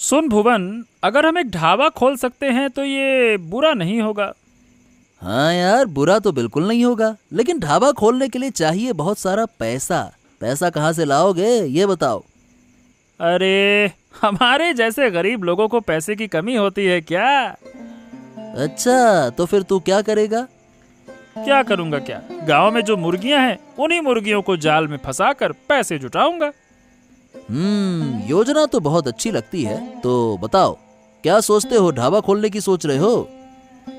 सुन भुवन, अगर हम एक ढाबा खोल सकते हैं तो ये बुरा नहीं होगा। हाँ यार, बुरा तो बिल्कुल नहीं होगा, लेकिन ढाबा खोलने के लिए चाहिए बहुत सारा पैसा। पैसा कहाँ से लाओगे ये बताओ। अरे, हमारे जैसे गरीब लोगों को पैसे की कमी होती है क्या? अच्छा, तो फिर तू क्या करेगा? क्या करूंगा क्या? गांव में जो मुर्गियां हैं उन्हीं मुर्गियों को जाल में फंसाकर पैसे जुटाऊंगा। योजना तो बहुत अच्छी लगती है। तो बताओ, क्या सोचते हो? ढाबा खोलने की सोच रहे हो?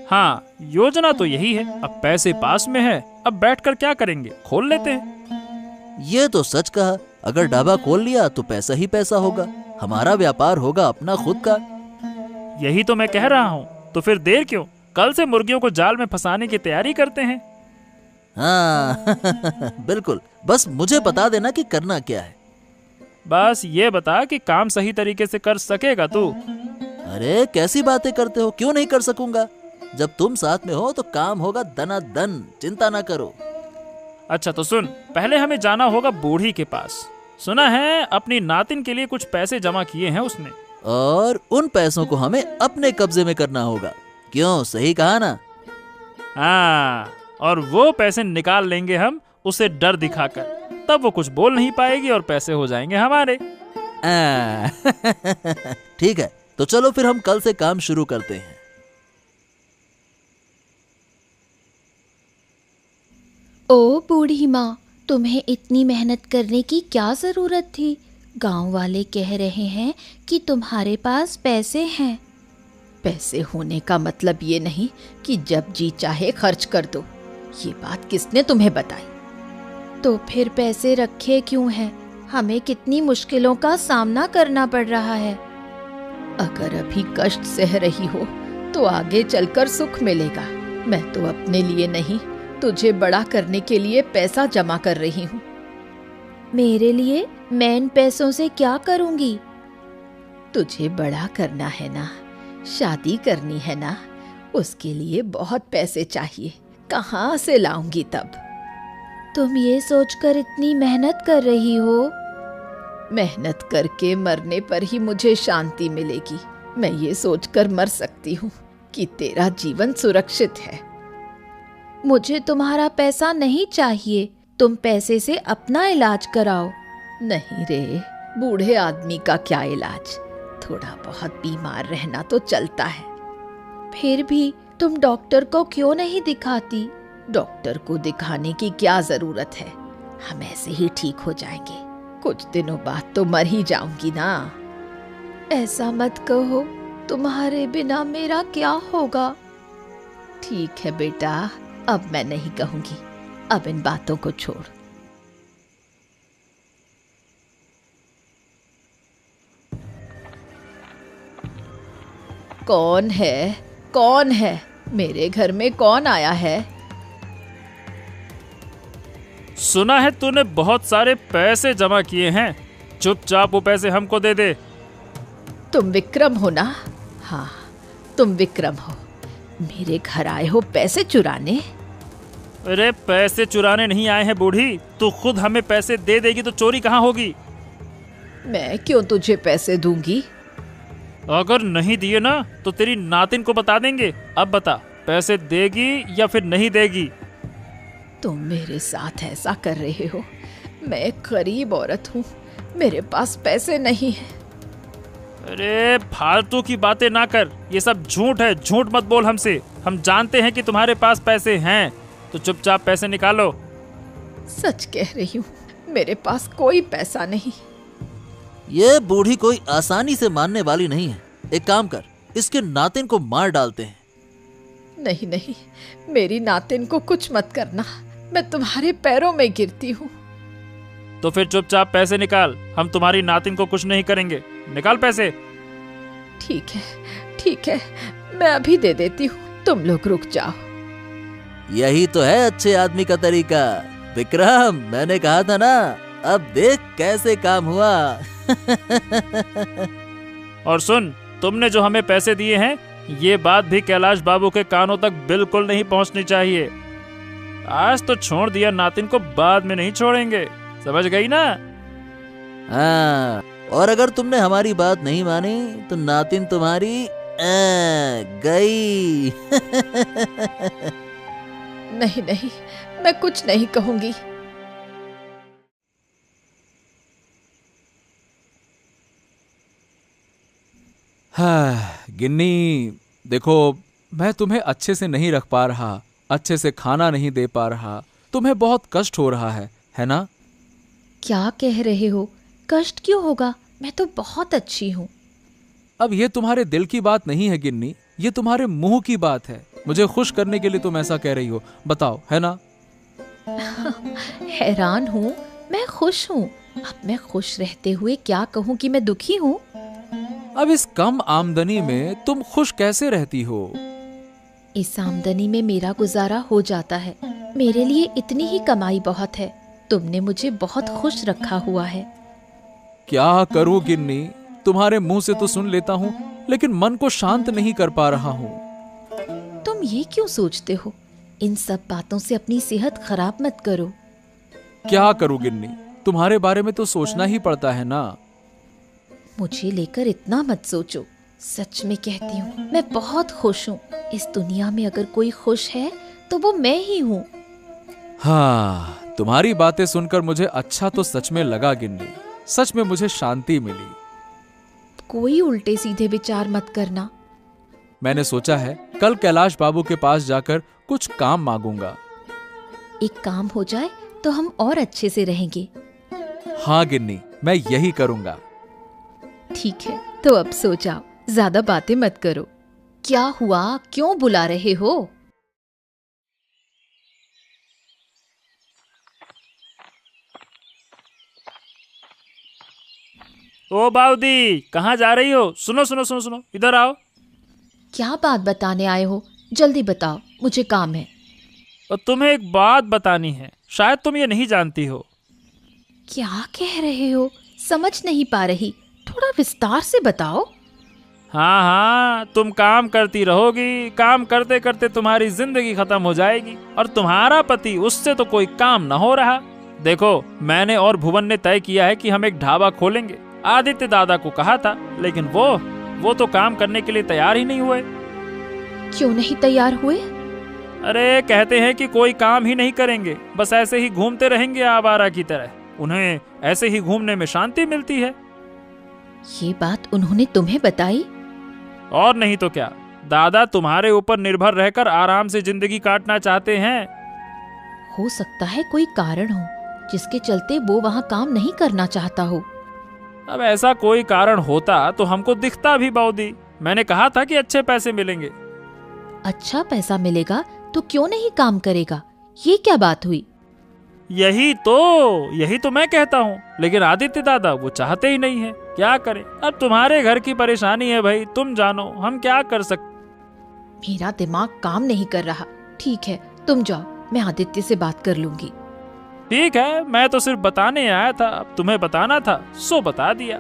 हाँ, योजना तो यही है। अब पैसे पास में है, अब बैठकर क्या करेंगे, खोल लेते हैं। ये तो सच कहा। अगर ढाबा खोल लिया तो पैसा ही पैसा होगा। हमारा व्यापार होगा अपना खुद का। यही तो मैं कह रहा हूँ। तो फिर देर क्यों? कल से मुर्गियों को जाल में फंसाने की तैयारी करते हैं। हाँ बिल्कुल। बस मुझे बता देना कि करना क्या है। बस ये बता कि काम सही तरीके से कर सकेगा तू? अरे कैसी बातें करते हो, क्यों नहीं कर सकूंगा। जब तुम साथ में हो तो काम होगा दनादन, चिंता ना करो। अच्छा तो सुन, पहले हमें जाना होगा बूढ़ी के पास। सुना है अपनी नातिन के लिए कुछ पैसे जमा किए हैं उसने। और उन पैसों को हमें अपने कब्जे में करना होगा। क्यों, सही कहा ना? हाँ, और वो पैसे निकाल लेंगे हम उसे डर दिखाकर। तब वो कुछ बोल नहीं पाएगी और पैसे हो जाएंगे हमारे। ठीक है, तो चलो फिर हम कल से काम शुरू करते हैं। ओ बूढ़ी माँ, तुम्हें इतनी मेहनत करने की क्या ज़रूरत थी? गांव वाले कह रहे हैं कि तुम्हारे पास पैसे हैं। पैसे होने का मतलब ये नहीं कि जब जी चाहे खर्च कर दो। ये बात किसने तुम्हें बताई? तो फिर पैसे रखे क्यों हैं? हमें कितनी मुश्किलों का सामना करना पड़ रहा है। अगर अभी कष्ट सह रही हो तो आगे चलकर सुख मिलेगा। मैं तो अपने लिए नहीं, तुझे बड़ा करने के लिए पैसा जमा कर रही हूँ। मेरे लिए? मैं इन पैसों से क्या करूँगी? तुझे बड़ा करना है ना, शादी करनी है ना, उसके लिए बहुत पैसे चाहिए। कहाँ से लाऊंगी तब? तुम ये सोचकर इतनी मेहनत कर रही हो? मेहनत करके मरने पर ही मुझे शांति मिलेगी। मैं ये सोचकर मर सकती हूँ कि तेरा जीवन सुरक्षित है। मुझे तुम्हारा पैसा नहीं चाहिए। तुम पैसे से अपना इलाज कराओ। नहीं रे, बूढ़े आदमी का क्या इलाज? थोड़ा बहुत बीमार रहना तो चलता है। फिर भी तुम डॉक्टर को क्यों नहीं दिखाती? डॉक्टर को दिखाने की क्या जरूरत है? हम ऐसे ही ठीक हो जाएंगे। कुछ दिनों बाद तो मर ही जाऊंगी ना। ऐसा मत कहो। तुम्हारे बिना मेरा क्या होगा? ठीक है बेटा, अब मैं नहीं कहूंगी। अब इन बातों को छोड़। कौन है? कौन है? मेरे घर में कौन आया है? सुना है तूने बहुत सारे पैसे जमा किए हैं। चुपचाप वो पैसे हमको दे दे। तुम विक्रम हो ना? हाँ, तुम विक्रम हो। मेरे घर आए हो पैसे चुराने? अरे पैसे चुराने नहीं आए हैं बूढ़ी। तू खुद हमें पैसे दे देगी तो चोरी कहाँ होगी? मैं क्यों तुझे पैसे दूंगी? अगर नहीं दिए ना तो तेरी नातिन को बता देंगे। अब बता, पैसे देगी या फिर नहीं देगी? तुम मेरे साथ ऐसा कर रहे हो। मैं एक गरीब औरत हूँ, मेरे पास पैसे नहीं है। अरे फालतू की बातें ना कर। ये सब झूठ है। झूठ मत बोल हमसे। हम जानते हैं कि तुम्हारे पास पैसे हैं, तो चुपचाप पैसे निकालो। सच कह रही हूँ, मेरे पास कोई पैसा नहीं। ये बूढ़ी कोई आसानी से मानने वाली नहीं है। एक काम कर, इसके नातिन को मार डालते हैं। नहीं नहीं, मेरी नातिन को कुछ मत करना। मैं तुम्हारे पैरों में गिरती हूँ। तो फिर चुपचाप पैसे निकाल। हम तुम्हारी नातिन को कुछ नहीं करेंगे। निकाल पैसे। ठीक है, ठीक है, मैं अभी दे देती हूँ। तुम लोग रुक जाओ। यही तो है अच्छे आदमी का तरीका। विक्रम, मैंने कहा था ना, अब देख कैसे काम हुआ। और सुन, तुमने जो हमें पैसे दिए हैं, ये बात भी कैलाश बाबू के कानों तक बिल्कुल नहीं पहुंचनी चाहिए। आज तो छोड़ दिया नातिन को, बाद में नहीं छोड़ेंगे। समझ गई ना? हाँ, और अगर तुमने हमारी बात नहीं मानी तो नातिन तुम्हारी गई। नहीं नहीं, मैं कुछ नहीं कहूंगी। हाँ गिन्नी, देखो मैं तुम्हें अच्छे से नहीं रख पा रहा, अच्छे से खाना नहीं दे पा रहा, तुम्हें बहुत कष्ट हो रहा है ना? क्या कह रहे हो? कष्ट क्यों होगा? मैं तो बहुत अच्छी हूँ। अब ये तुम्हारे दिल की बात नहीं है गिन्नी, ये तुम्हारे मुंह की बात है। मुझे खुश करने के लिए तुम ऐसा कह रही हो, बताओ, है ना? हैरान हूँ, मैं खुश हूँ। अब मैं खुश रहते हुए क्या कहूँ कि मैं दुखी हूँ? अब इस कम आमदनी में तुम खुश कैसे रहती हो? इस आमदनी में मेरा गुजारा हो जाता है। मेरे लिए इतनी ही कमाई बहुत है। तुमने मुझे बहुत खुश रखा हुआ है। क्या करूं गिन्नी, तुम्हारे मुंह से तो सुन लेता हूं, लेकिन मन को शांत नहीं कर पा रहा हूं। तुम ये क्यों सोचते हो? इन सब बातों से अपनी सेहत खराब मत करो। क्या करूं गिन्नी, तुम्हारे बारे में तो सोचना ही पड़ता है ना। मुझे लेकर इतना मत सोचो। सच में कहती हूँ, मैं बहुत खुश हूँ। इस दुनिया में अगर कोई खुश है तो वो मैं ही हूँ। हाँ, तुम्हारी बातें सुनकर मुझे अच्छा तो सच में लगा गिन्नी, सच में मुझे शांति मिली। कोई उल्टे सीधे विचार मत करना। मैंने सोचा है कल कैलाश बाबू के पास जाकर कुछ काम मांगूंगा। एक काम हो जाए तो हम और अच्छे से रहेंगे। हाँ गिन्नी, मैं यही करूंगा। ठीक है, तो अब सो जाओ, ज्यादा बातें मत करो। क्या हुआ? क्यों बुला रहे हो? ओ बाउदी, कहाँ जा रही हो? सुनो सुनो सुनो सुनो, इधर आओ। क्या बात बताने आए हो? जल्दी बताओ, मुझे काम है। और तुम्हें एक बात बतानी है, शायद तुम ये नहीं जानती हो। क्या कह रहे हो? समझ नहीं पा रही, थोड़ा विस्तार से बताओ। हाँ हाँ, तुम काम करती रहोगी, काम करते करते तुम्हारी जिंदगी खत्म हो जाएगी और तुम्हारा पति, उससे तो कोई काम न हो रहा। देखो, मैंने और भुवन ने तय किया है कि हम एक ढाबा खोलेंगे। आदित्य दादा को कहा था, लेकिन वो तो काम करने के लिए तैयार ही नहीं हुए। क्यों नहीं तैयार हुए? अरे, कहते हैं कि कोई काम ही नहीं करेंगे, बस ऐसे ही घूमते रहेंगे आवारा की तरह। उन्हें ऐसे ही घूमने में शांति मिलती है। ये बात उन्होंने तुम्हें बताई? और नहीं तो क्या, दादा तुम्हारे ऊपर निर्भर रहकर आराम से जिंदगी काटना चाहते हैं। हो सकता है कोई कारण हो जिसके चलते वो वहाँ काम नहीं करना चाहता हो। अब ऐसा कोई कारण होता तो हमको दिखता भी बाउदी। मैंने कहा था कि अच्छे पैसे मिलेंगे। अच्छा पैसा मिलेगा तो क्यों नहीं काम करेगा? ये क्या बात हुई? यही तो मैं कहता हूँ, लेकिन आदित्य दादा वो चाहते ही नहीं है। क्या करें? अब तुम्हारे घर की परेशानी है भाई, तुम जानो, हम क्या कर सकते। मेरा दिमाग काम नहीं कर रहा। ठीक है, तुम जाओ, मैं आदित्य से बात कर लूंगी। ठीक है, मैं तो सिर्फ बताने आया था, अब तुम्हें बताना था सो बता दिया।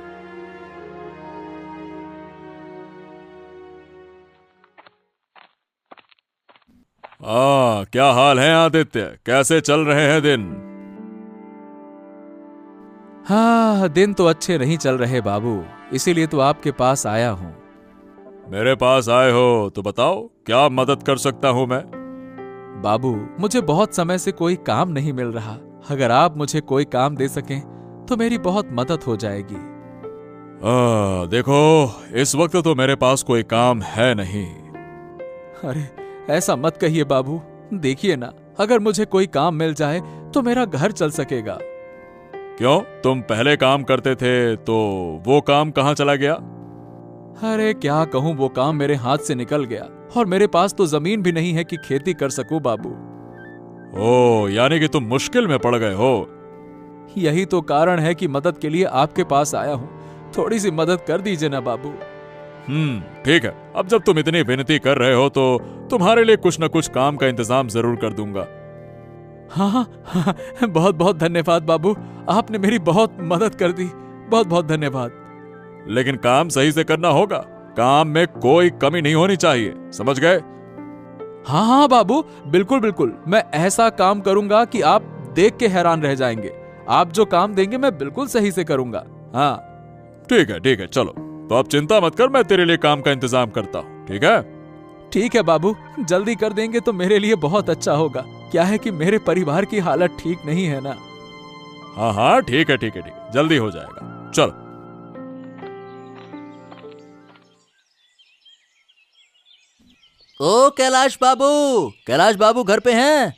क्या हाल है आदित्य, कैसे चल रहे हैं दिन? हाँ, दिन तो अच्छे नहीं चल रहे बाबू, इसीलिए तो आपके पास आया हूँ। मेरे पास आए हो तो बताओ, क्या मदद कर सकता हूँ मैं? बाबू, मुझे बहुत समय से कोई काम नहीं मिल रहा। अगर आप मुझे कोई काम दे सकें तो मेरी बहुत मदद हो जाएगी। देखो, इस वक्त तो मेरे पास कोई काम है नहीं। अरे ऐसा मत कहिए बाबू, देखिए ना, अगर मुझे कोई काम मिल जाए तो मेरा घर चल सकेगा। क्यों, तुम पहले काम करते थे तो वो काम कहाँ चला गया? अरे क्या कहूँ, वो काम मेरे हाथ से निकल गया और मेरे पास तो जमीन भी नहीं है कि खेती कर सकूं बाबू। ओह, यानी कि तुम मुश्किल में पड़ गए हो। यही तो कारण है कि मदद के लिए आपके पास आया हूँ। थोड़ी सी मदद कर दीजिए ना बाबू। ठीक है, अब जब तुम इतनी विनती कर रहे हो तो तुम्हारे लिए कुछ न कुछ काम का इंतजाम जरूर कर दूंगा। हाँ, बहुत बहुत धन्यवाद बाबू, आपने मेरी बहुत मदद कर दी, बहुत बहुत धन्यवाद। लेकिन काम सही से करना होगा, काम में कोई कमी नहीं होनी चाहिए, समझ गए? हाँ बाबू, बिल्कुल बिल्कुल, मैं ऐसा काम करूंगा कि आप देख के हैरान रह जाएंगे। आप जो काम देंगे मैं बिल्कुल सही से करूंगा। हाँ। ठीक है, चलो। तो अब चिंता मत कर, मैं तेरे लिए काम का इंतजाम करता हूँ, ठीक है? ठीक है बाबू, जल्दी कर देंगे तो मेरे लिए बहुत अच्छा होगा। क्या है कि मेरे परिवार की हालत ठीक नहीं है ना। हाँ हाँ, ठीक है, जल्दी हो जाएगा, चलो। ओ कैलाश बाबू घर पे हैं?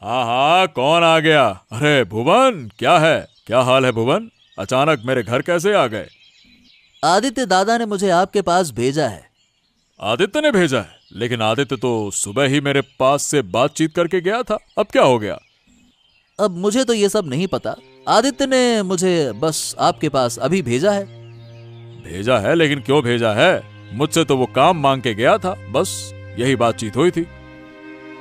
हाँ हाँ, कौन आ गया? अरे भुवन, क्या है? क्या हाल है भुवन? अचानक मेरे घर कैसे आ गए? आदित्य दादा ने मुझे आपके पास भेजा है। आदित्य ने भेजा है? लेकिन आदित्य तो सुबह ही मेरे पास से बातचीत करके गया था, अब क्या हो गया? अब मुझे तो ये सब नहीं पता। आदित्य ने मुझे बस आपके पास अभी भेजा है। भेजा है? लेकिन क्यों भेजा है? मुझसे तो वो काम मांग के गया था, बस यही बातचीत हुई थी।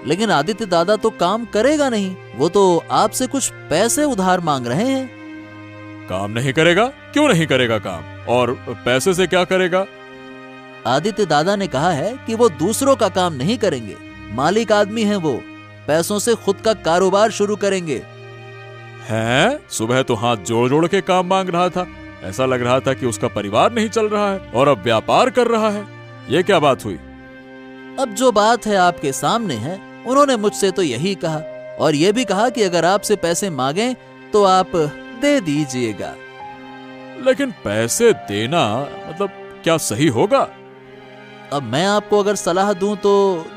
लेकिन आदित्य दादा तो काम करेगा नहीं, वो तो आपसे कुछ पैसे उधार मांग रहे हैं। काम नहीं करेगा? क्यों नहीं करेगा काम? और पैसे से क्या करेगा? आदित्य दादा ने कहा है कि वो दूसरों का काम नहीं करेंगे, मालिक आदमी हैं वो, पैसों से खुद का कारोबार शुरू करेंगे। हैं? सुबह तो हाथ जोड़ जोड़ के काम मांग रहा था, ऐसा लग रहा था कि उसका परिवार नहीं चल रहा है और अब व्यापार कर रहा है। ये क्या बात हुई? अब जो बात है आपके सामने है। उन्होंने मुझसे तो यही कहा, और ये भी कहा कि अगर आपसे पैसे मांगे तो आप दे दीजिएगा। लेकिन पैसे देना मतलब क्या सही होगा? अब मैं आपको अगर सलाह दूं तो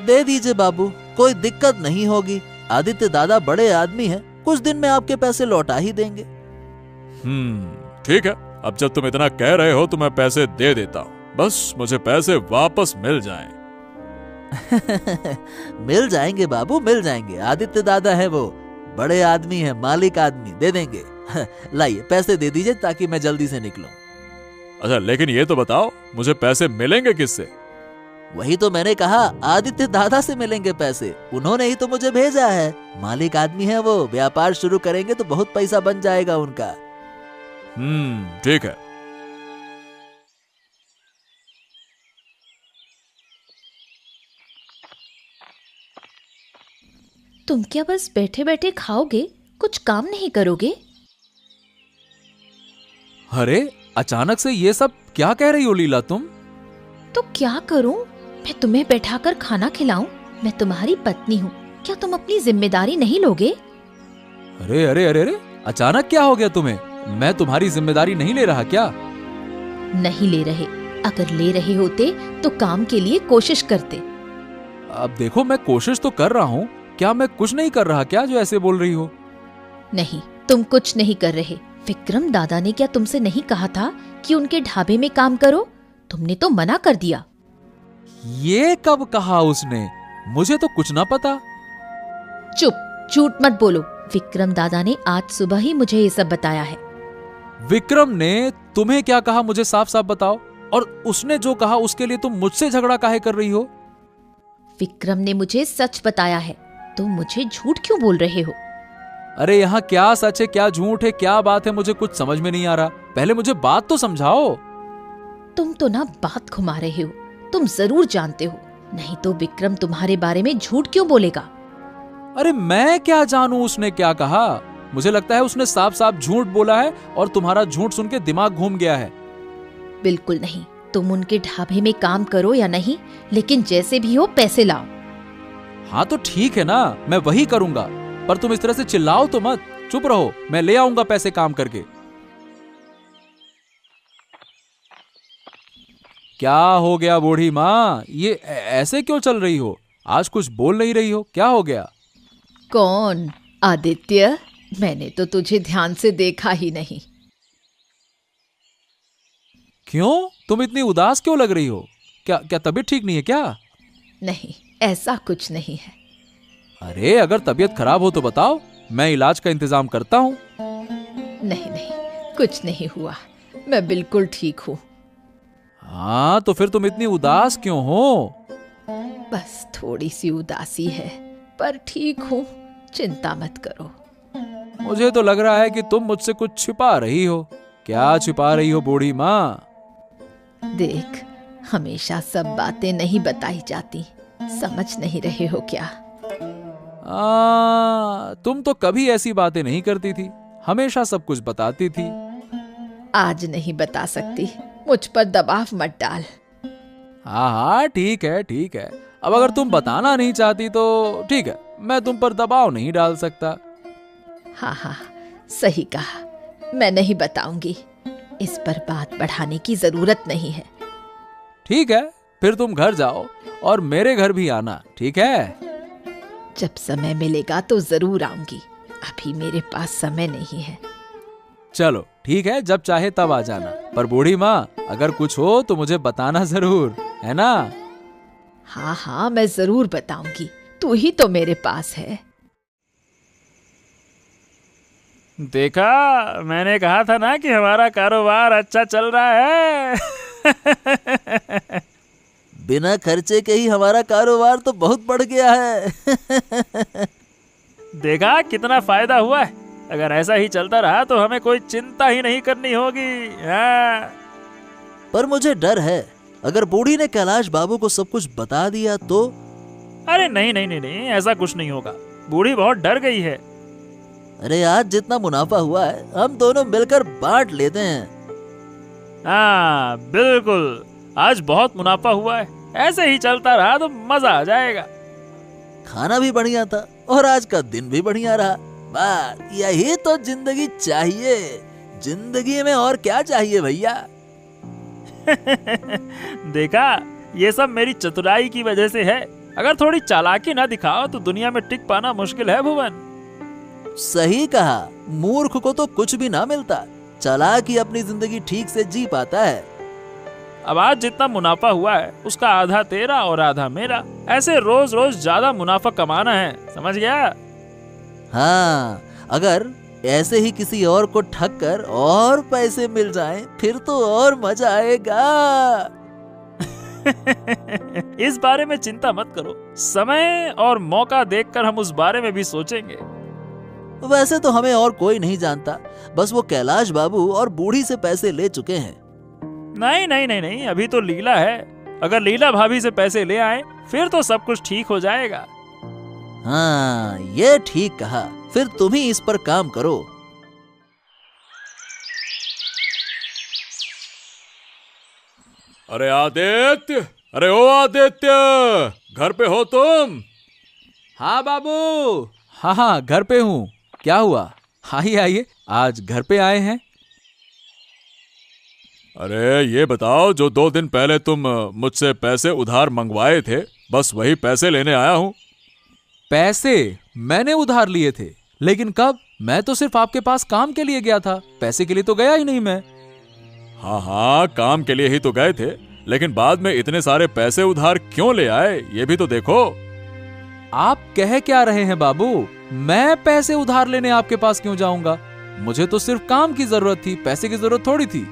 दे दीजिए बाबू, कोई दिक्कत नहीं होगी। आदित्य दादा बड़े आदमी हैं, कुछ दिन में आपके पैसे लौटा ही देंगे। ठीक है, अब जब तुम इतना कह रहे हो तो मैं पैसे दे देता हूँ, बस मुझे पैसे वापस मिल जाएं। मिल जाएंगे बाबू, मिल जाएंगे। आदित्य दादा है वो, बड़े आदमी है, मालिक आदमी, दे देंगे। लाइए पैसे दे दीजिए ताकि मैं जल्दी से निकलूं। अच्छा, लेकिन ये तो बताओ मुझे पैसे मिलेंगे किससे? वही तो मैंने कहा, आदित्य दादा से मिलेंगे पैसे, उन्होंने ही तो मुझे भेजा है। मालिक आदमी है वो, व्यापार शुरू करेंगे तो बहुत पैसा बन जाएगा उनका। ठीक है। तुम क्या बस बैठे बैठे खाओगे, कुछ काम नहीं करोगे? अरे अचानक से ये सब क्या कह रही हो लीला तुम? तो क्या करूं? मैं तुम्हें बैठाकर खाना खिलाऊं? मैं तुम्हारी पत्नी हूँ, क्या तुम अपनी जिम्मेदारी नहीं लोगे? अरे अरे अरे अरे, अचानक क्या हो गया तुम्हें? मैं तुम्हारी जिम्मेदारी नहीं ले रहा क्या? नहीं ले रहे। अगर ले रहे होते तो काम के लिए कोशिश करते। अब देखो, मैं कोशिश तो कर रहा हूँ, क्या मैं कुछ नहीं कर रहा क्या जो ऐसे बोल रही हो? नहीं, तुम कुछ नहीं कर रहे। विक्रम दादा ने क्या तुमसे नहीं कहा था कि उनके ढाबे में काम करो? तुमने तो मना कर दिया। ये कब कहा उसने? मुझे तो कुछ ना पता। चुप, झूठ मत बोलो। विक्रम दादा ने आज सुबह ही मुझे ये सब बताया है। विक्रम ने तुम्हें क्या कहा मुझे साफ साफ बताओ, और उसने जो कहा उसके लिए तुम मुझसे झगड़ा काहे कर रही हो? विक्रम ने मुझे सच बताया है, तुम मुझे झूठ क्यों बोल रहे हो? अरे यहाँ क्या सच है क्या झूठ है, क्या बात है, मुझे कुछ समझ में नहीं आ रहा। पहले मुझे बात तो समझाओ। तुम तो ना बात घुमा रहे हो, तुम जरूर जानते हो, नहीं तो विक्रम तुम्हारे बारे में झूठ क्यों बोलेगा? अरे मैं क्या जानूं उसने क्या कहा? मुझे लगता है उसने साफ साफ झूठ बोला है और तुम्हारा झूठ सुन के दिमाग घूम गया है। बिल्कुल नहीं। तुम उनके ढाबे में काम करो या नहीं, लेकिन जैसे भी हो पैसे लाओ। हाँ तो ठीक है ना, मैं वही करूंगा, पर तुम इस तरह से चिल्लाओ तो मत, चुप रहो, मैं ले आऊंगा पैसे काम करके। क्या हो गया बूढ़ी माँ, ये ऐसे क्यों चल रही हो? आज कुछ बोल नहीं रही हो, क्या हो गया? कौन? आदित्य? मैंने तो तुझे ध्यान से देखा ही नहीं। क्यों, तुम इतनी उदास क्यों लग रही हो? क्या तबीयत ठीक नहीं है क्या? नहीं, ऐसा कुछ नहीं है। अरे अगर तबीयत खराब हो तो बताओ, मैं इलाज का इंतजाम करता हूँ। नहीं नहीं, कुछ नहीं हुआ, मैं बिल्कुल ठीक हूँ। हाँ तो फिर तुम इतनी उदास क्यों हो? बस थोड़ी सी उदासी है, पर ठीक हूँ, चिंता मत करो। मुझे तो लग रहा है कि तुम मुझसे कुछ छिपा रही हो। क्या छिपा रही हो बूढ़ी माँ? देख, हमेशा सब बातें नहीं बताई जाती, समझ नहीं रहे हो क्या? तुम तो कभी ऐसी बातें नहीं करती थी, हमेशा सब कुछ बताती थी। आज नहीं बता सकती, मुझ पर दबाव मत डाल। हाँ हाँ ठीक है ठीक है, अब अगर तुम बताना नहीं चाहती तो ठीक है, मैं तुम पर दबाव नहीं डाल सकता। हाँ हाँ सही कहा, मैं नहीं बताऊंगी। इस पर बात बढ़ाने की जरूरत नहीं है। ठीक है, फिर तुम घर जाओ और मेरे घर भी आना, ठीक है? जब समय मिलेगा तो जरूर आऊंगी, अभी मेरे पास समय नहीं है। चलो ठीक है, जब चाहे तब आ जाना। पर बूढ़ी माँ, अगर कुछ हो तो मुझे बताना जरूर, है ना? हाँ हाँ मैं जरूर बताऊंगी, तू ही तो मेरे पास है। देखा, मैंने कहा था ना कि हमारा कारोबार अच्छा चल रहा है। बिना खर्चे के ही हमारा कारोबार तो बहुत बढ़ गया है। देखा कितना फायदा हुआ है। अगर ऐसा ही चलता रहा तो हमें कोई चिंता ही नहीं करनी होगी। हाँ। पर मुझे डर है, अगर बूढ़ी ने कैलाश बाबू को सब कुछ बता दिया तो? अरे नहीं नहीं नहीं नहीं, ऐसा कुछ नहीं होगा। बूढ़ी बहुत डर गई है। अरे आज जितना मुनाफा हुआ है हम दोनों मिलकर बांट लेते हैं। हाँ बिल्कुल, आज बहुत मुनाफा हुआ है। ऐसे ही चलता रहा तो मजा आ जाएगा। खाना भी बढ़िया था और आज का दिन भी बढ़िया रहा। बस यही तो जिंदगी चाहिए। जिंदगी में और क्या चाहिए भैया? देखा, ये सब मेरी चतुराई की वजह से है। अगर थोड़ी चालाकी ना दिखाओ तो दुनिया में टिक पाना मुश्किल है भुवन। सही कहा, मूर्ख को तो कुछ भी ना मिलता, चालाक ही अपनी जिंदगी ठीक से जी पाता है। अब आज जितना मुनाफा हुआ है उसका आधा तेरा और आधा मेरा। ऐसे रोज रोज ज्यादा मुनाफा कमाना है, समझ गया? हाँ, अगर ऐसे ही किसी और को ठग कर और पैसे मिल जाएं, फिर तो और मजा आएगा। इस बारे में चिंता मत करो, समय और मौका देखकर हम उस बारे में भी सोचेंगे। वैसे तो हमें और कोई नहीं जानता, बस वो कैलाश बाबू और बूढ़ी से पैसे ले चुके हैं। नहीं नहीं नहीं नहीं, अभी तो लीला है। अगर लीला भाभी से पैसे ले आए फिर तो सब कुछ ठीक हो जाएगा। हाँ ये ठीक कहा, फिर तुम ही इस पर काम करो। अरे आदित्य, अरे ओ आदित्य, घर पे हो तुम? हाँ बाबू, हाँ हाँ घर पे हूँ। क्या हुआ? आइए आइए, आज घर पे आए हैं। अरे ये बताओ, जो 2 दिन पहले तुम मुझसे पैसे उधार मंगवाए थे, बस वही पैसे लेने आया हूँ। पैसे मैंने उधार लिए थे, लेकिन कब? मैं तो सिर्फ आपके पास काम के लिए गया था, पैसे के लिए तो गया ही नहीं मैं। हाँ हाँ, काम के लिए ही तो गए थे, लेकिन बाद में इतने सारे पैसे उधार क्यों ले आए, ये भी तो देखो। आप कह क्या रहे हैं बाबू? मैं पैसे उधार लेने आपके पास क्यों जाऊंगा? मुझे तो सिर्फ काम की जरूरत थी, पैसे की जरूरत थोड़ी थी।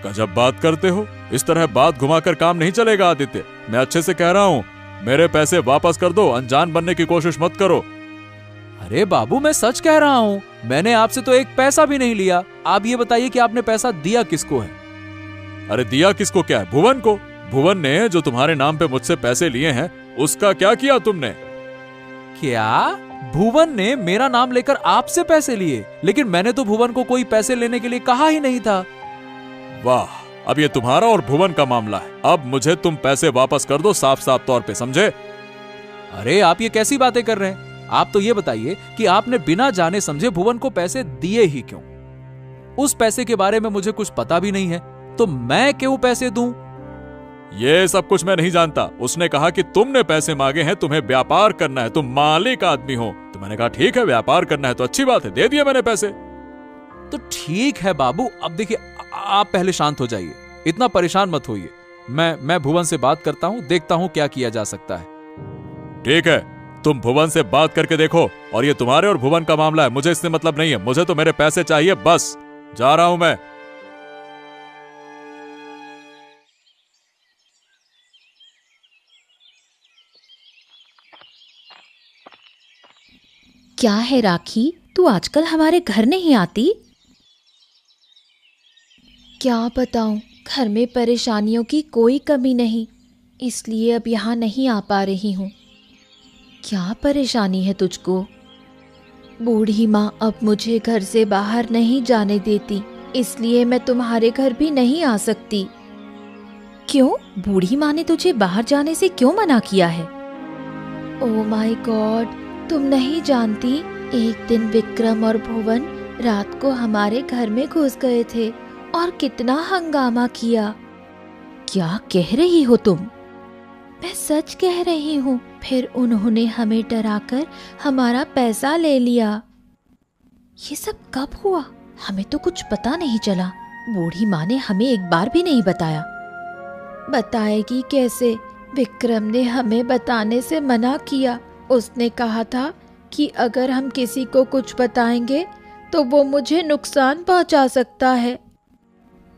गजब बात करते हो, इस तरह बात घुमाकर काम नहीं चलेगा आदित्य। मैं अच्छे से कह रहा हूँ, मेरे पैसे वापस कर दो, अनजान बनने की कोशिश मत करो। अरे बाबू, मैं सच कह रहा हूँ, मैंने आपसे तो एक पैसा भी नहीं लिया। आप ये बताइए कि आपने पैसा दिया किसको है? अरे दिया किसको क्या है? भुवन को। भुवन ने जो तुम्हारे नाम पे मुझसे पैसे लिए हैं, उसका क्या किया तुमने? क्या? भुवन ने मेरा नाम लेकर आपसे पैसे लिए? लेकिन मैंने तो भुवन को कोई पैसे लेने के लिए कहा ही नहीं था। वाह, अब ये तुम्हारा और भुवन का मामला है। अब मुझे तुम पैसे वापस कर दो, साफ साफ तौर पे, समझे? अरे आप ये कैसी बातें कर रहे हैं? आप तो ये बताइए कि आपने बिना जाने समझे भुवन को पैसे दिए ही क्यों? उस पैसे के बारे में मुझे कुछ पता भी नहीं है, तो मैं क्यों पैसे दूं? ये सब कुछ मैं नहीं जानता। उसने कहा कि तुमने पैसे मांगे हैं, तुम्हें व्यापार करना है, तुम मालिक आदमी हो। तो मैंने कहा ठीक है, व्यापार करना है तो अच्छी बात है, दे दिए मैंने पैसे। तो ठीक है बाबू, अब देखिए, आप पहले शांत हो जाइए, इतना परेशान मत होइए। मैं भुवन से बात करता हूँ, देखता हूँ क्या किया जा सकता है। ठीक है, तुम भुवन से बात करके देखो, और ये तुम्हारे और भुवन का मामला है, मुझे इससे मतलब नहीं है। मुझे तो मेरे पैसे चाहिए, बस। जा रहा हूं मैं। क्या है राखी, तू आजकल हमारे घर नहीं आती? क्या बताऊं, घर में परेशानियों की कोई कमी नहीं, इसलिए अब यहाँ नहीं आ पा रही हूँ। क्या परेशानी है तुझको? बूढ़ी माँ अब मुझे घर से बाहर नहीं जाने देती। इसलिए मैं तुम्हारे घर भी नहीं आ सकती। क्यों? बूढ़ी माँ ने तुझे बाहर जाने से क्यों मना किया है? ओ माय गॉड, तुम नहीं जानती, एक दिन विक्रम और भुवन रात को हमारे घर में घुस गए थे और कितना हंगामा किया। क्या कह रही हो तुम? मैं सच कह रही हूँ। फिर उन्होंने हमें डराकर हमारा पैसा ले लिया। ये सब कब हुआ? हमें तो कुछ पता नहीं चला। बूढ़ी माँ ने हमें एक बार भी नहीं बताया। बताएगी कैसे? विक्रम ने हमें बताने से मना किया। उसने कहा था कि अगर हम किसी को कुछ बताएंगे तो वो मुझे नुकसान पहुंचा सकता है।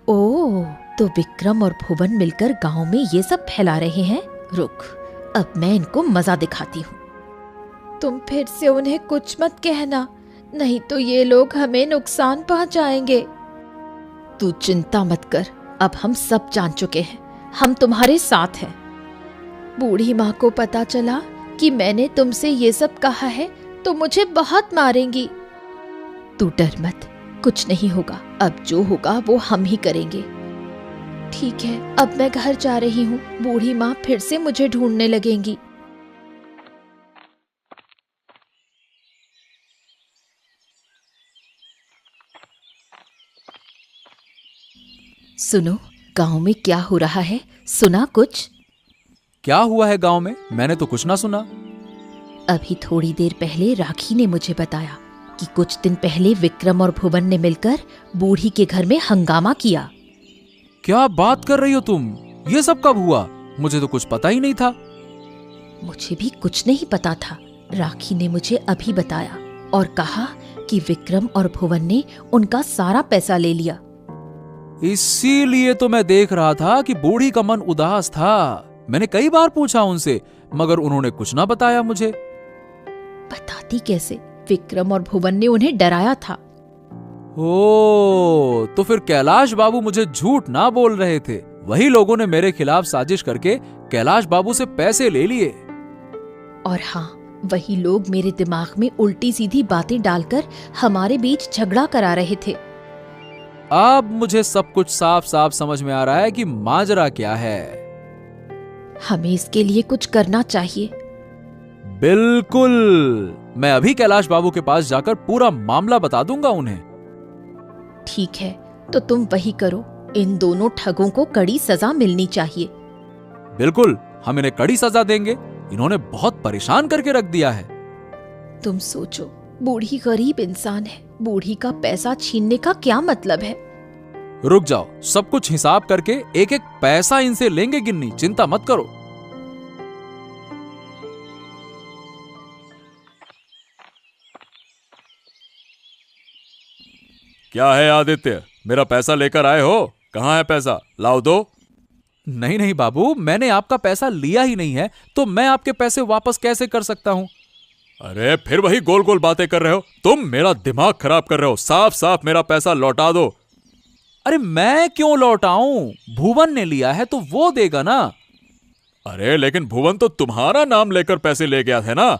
ओह, तो विक्रम और भुवन मिलकर गांव में ये सब फैला रहे हैं। रुक, अब मैं इनको मजा दिखाती हूँ। तुम फिर से उन्हें कुछ मत कहना, नहीं तो ये लोग हमें नुकसान पहुंचाएंगे। तू चिंता मत कर, अब हम सब जान चुके हैं। हम तुम्हारे साथ हैं। बूढ़ी माँ को पता चला कि मैंने तुमसे ये सब कहा है तो मुझे बहुत मारेंगी। तू डर मत, कुछ नहीं होगा। अब जो होगा वो हम ही करेंगे। ठीक है, अब मैं घर जा रही हूँ। बूढ़ी माँ फिर से मुझे ढूंढने लगेंगी। सुनो, गांव में क्या हो रहा है? सुना कुछ? क्या हुआ है गांव में? मैंने तो कुछ ना सुना। अभी थोड़ी देर पहले राखी ने मुझे बताया कि कुछ दिन पहले विक्रम और भुवन ने मिलकर बूढ़ी के घर में हंगामा किया। क्या बात कर रही हो तुम? ये सब कब हुआ? मुझे तो कुछ पता ही नहीं था। मुझे भी कुछ नहीं पता था। राखी ने मुझे अभी बताया और कहा कि विक्रम और भुवन ने उनका सारा पैसा ले लिया। इसीलिए तो मैं देख रहा था कि बूढ़ी का मन उदास था। मैंने कई बार पूछा उनसे, मगर उन्होंने कुछ ना बताया मुझे। बताती कैसे? विक्रम और भुवन ने उन्हें डराया था। ओ, तो फिर कैलाश बाबू मुझे झूठ ना बोल रहे थे। वही लोगों ने मेरे खिलाफ साजिश करके कैलाश बाबू से पैसे ले लिए। और हाँ, वही लोग मेरे दिमाग में उल्टी सीधी बातें डालकर हमारे बीच झगड़ा करा रहे थे। अब मुझे सब कुछ साफ साफ समझ में आ रहा है कि माजरा क्या है। हमें इसके लिए कुछ करना चाहिए। बिल्कुल, मैं अभी कैलाश बाबू के पास जाकर पूरा मामला बता दूंगा उन्हें। ठीक है, तो तुम वही करो। इन दोनों ठगों को कड़ी सजा मिलनी चाहिए। बिल्कुल, हम इन्हें कड़ी सजा देंगे। इन्होंने बहुत परेशान करके रख दिया है। तुम सोचो, बूढ़ी गरीब इंसान है। बूढ़ी का पैसा छीनने का क्या मतलब है? रुक जाओ, सब कुछ हिसाब करके एक एक पैसा इनसे लेंगे गिन्नी। चिंता मत करो। क्या है आदित्य, मेरा पैसा लेकर आए हो? कहाँ है पैसा? लाओ दो। नहीं नहीं बाबू, मैंने आपका पैसा लिया ही नहीं है, तो मैं आपके पैसे वापस कैसे कर सकता हूं? अरे फिर वही गोल गोल बातें कर रहे हो। तुम मेरा दिमाग खराब कर रहे हो। साफ साफ मेरा पैसा लौटा दो। अरे मैं क्यों लौटाऊं? भुवन ने लिया है तो वो देगा ना। अरे लेकिन भुवन तो तुम्हारा नाम लेकर पैसे ले गया था ना।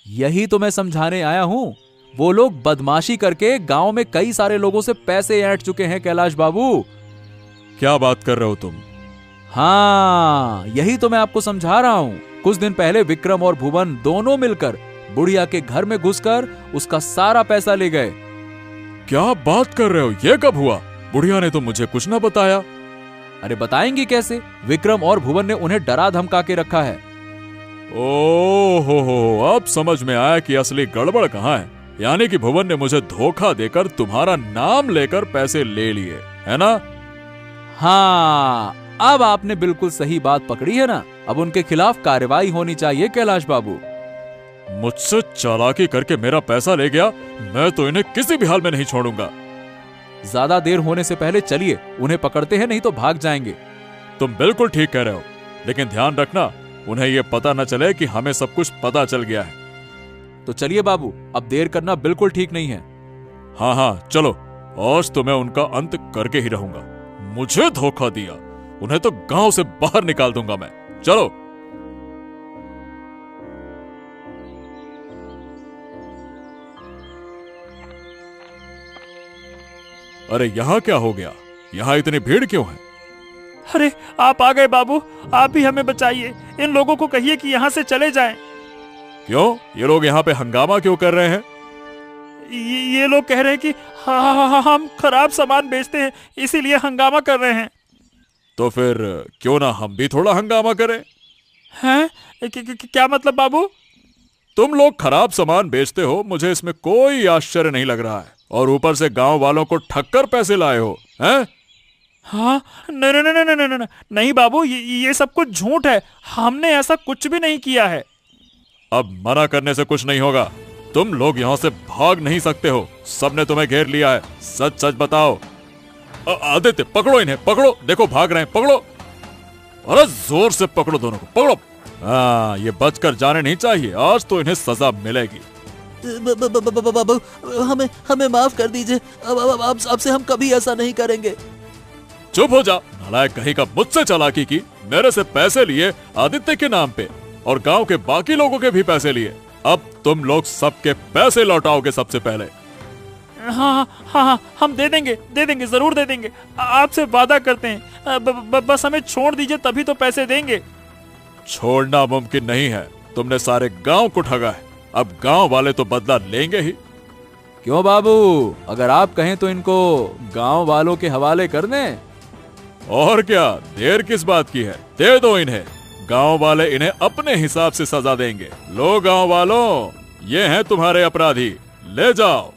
यही तो मैं समझाने आया हूं। वो लोग बदमाशी करके गांव में कई सारे लोगों से पैसे ऐंठ चुके हैं कैलाश बाबू। क्या बात कर रहे हो तुम? हाँ, यही तो मैं आपको समझा रहा हूं। कुछ दिन पहले विक्रम और भुवन दोनों मिलकर बुढ़िया के घर में घुसकर उसका सारा पैसा ले गए। क्या बात कर रहे हो? ये कब हुआ? बुढ़िया ने तो मुझे कुछ ना बताया। अरे बताएंगे कैसे? विक्रम और भुवन ने उन्हें डरा धमका के रखा है। ओ हो, अब समझ में आया कि असली गड़बड़ कहाँ है। यानी कि भुवन ने मुझे धोखा देकर तुम्हारा नाम लेकर पैसे ले लिए, है ना? हाँ, अब आपने बिल्कुल सही बात पकड़ी है ना। अब उनके खिलाफ कार्रवाई होनी चाहिए कैलाश बाबू। मुझसे चालाकी करके मेरा पैसा ले गया, मैं तो इन्हें किसी भी हाल में नहीं छोड़ूंगा। ज्यादा देर होने से पहले चलिए, उन्हें पकड़ते हैं, नहीं तो भाग जाएंगे। तुम बिल्कुल ठीक कह रहे हो, लेकिन ध्यान रखना उन्हें यह पता न चले कि हमें सब कुछ पता चल गया है। तो चलिए बाबू, अब देर करना बिल्कुल ठीक नहीं है। हाँ हाँ चलो, आज तो मैं उनका अंत करके ही रहूंगा। मुझे धोखा दिया, उन्हें तो गांव से बाहर निकाल दूंगा मैं। चलो। अरे यहाँ क्या हो गया? यहाँ इतनी भीड़ क्यों है? अरे आप आ गए बाबू, आप ही हमें बचाइए। इन लोगों को कहिए कि यहाँ से चले जाएं। क्यों? ये लोग यहाँ पे हंगामा क्यों कर रहे हैं? ये लोग कह रहे हैं कि हम खराब सामान बेचते हैं, इसीलिए हंगामा कर रहे हैं। तो फिर क्यों ना हम भी थोड़ा हंगामा करें? हैं? क्या मतलब बाबू? तुम लोग खराब सामान बेचते हो, मुझे इसमें कोई आश्चर्य नहीं लग रहा है, और ऊपर से गांव वालों को ठक्कर पैसे लाए हो, हैं? हाँ, नहीं नहीं बाबू, ये सब कुछ झूठ है। हमने ऐसा कुछ भी नहीं किया है। अब मना करने से कुछ नहीं होगा। तुम लोग यहाँ से भाग नहीं सकते हो, सबने तुम्हें घेर लिया है। सच सच बताओ। आदित्य, पकड़ो इन्हें, पकड़ो। देखो भाग रहे हैं, पकड़ो। अरे जोर से पकड़ो दोनों को, पकड़ो। हाँ, ये बचकर जाने नहीं चाहिए। आज तो इन्हें सजा मिलेगी। बाबू, हमें माफ कर दीजिए। अब आपसे हम कभी ऐसा नहीं करेंगे। चुप हो जा, नालायक कहीं का। मुझसे चालाकी की, मेरे से पैसे लिए आदित्य के नाम पे, और गांव के बाकी लोगों के भी पैसे लिए। अब तुम लोग सबके पैसे लौटाओगे सबसे पहले। हाँ, हम दे देंगे, जरूर दे देंगे। आपसे वादा करते हैं। बस हमें छोड़ दीजिए, तभी तो पैसे देंगे। छोड़ना मुमकिन नहीं है। तुमने सारे गांव को ठगा है, अब गांव वाले तो बदला लेंगे ही। क्यों बाबू, अगर आप कहें तो इनको गांव वालों के हवाले कर दें। और क्या, देर किस बात की है? दे दो इन्हें। गांव वाले इन्हें अपने हिसाब से सजा देंगे। लो गांव वालों, ये हैं तुम्हारे अपराधी, ले जाओ।